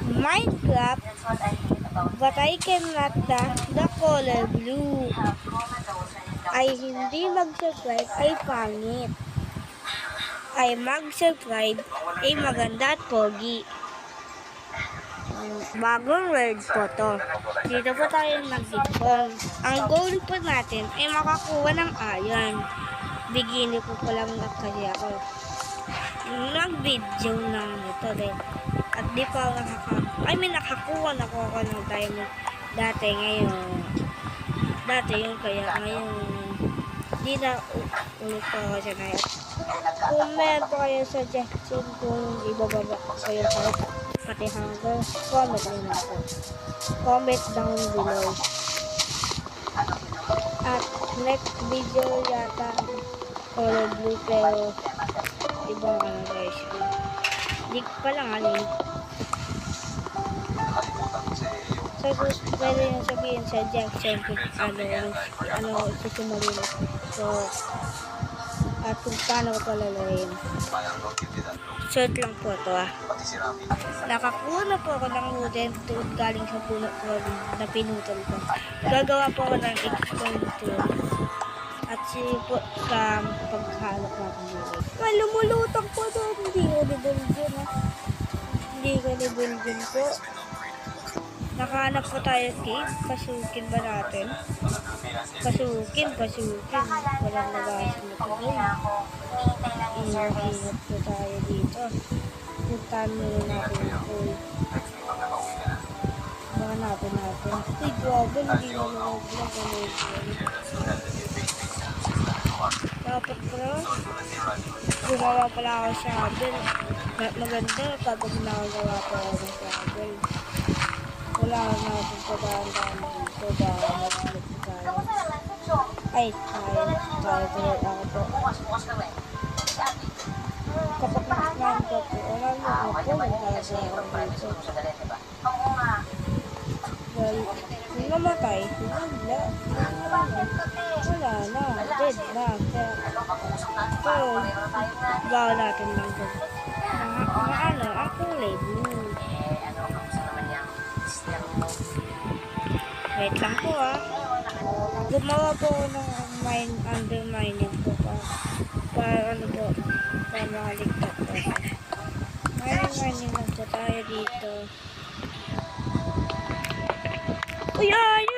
Minecraft, but I cannot the color blue. Ay hindi mag-subscribe ay pangit. Ay mag-subscribe ay maganda at pogi. Bagong words po to. Dito po tayo mag-inform. Ang goal po natin ay makakuha ng iron. Bigini po lang na kasi ako. Nag-video ng ito din. At di pa nakakuha na ako ng diamond dati ngayon. Dati yung kaya ngayon di na ulit pa ako siya ngayon. Kung meron po kayo suggestion kung ibababa kayo sa pati hanggang comment nyo na po. Comment down below. At next video yata color blue pero ibang ano guys. Di pa lang alin. So pwede nyo sabihin sa Jackson ano susumarin. So at kung paano ko palalayin. Short lang po ito Nakakuha na po ako ng wooden tool galing sa puno ko na pinutol ko. Gagawa po ako ng extend tool. At po sa paghalap natin dito. May lumulutang po doon. Hindi ko ni-build yun Hindi ko ni-build yun po. Nakahanap po tayo cave. Pasukin ba natin? Pasukin. Walang nagasin na po doon. Ingat po tayo dito. Puntahan muna natin yung pool. Baka natin. Uy, grabe. Hindi na nalaglag. Dapat pala. Gumawa pala ako sa shovel. Maganda kapag nakagawa pa ako ng shovel. Wala na natin padahan-dahan dito. Dahil nagsilip tayo. Ay, tayo tuloy ako po. Kapag nakasnahan ko po, wala na ako. Magkakasaya ako dito. Well, kung namatay, wala na. Dead na. So, bawa natin lang ito. Ang kulay blue. Wait lang po Gumawa po ako ng undermining po para makaligtas po. Mining lang po tayo dito. Uy!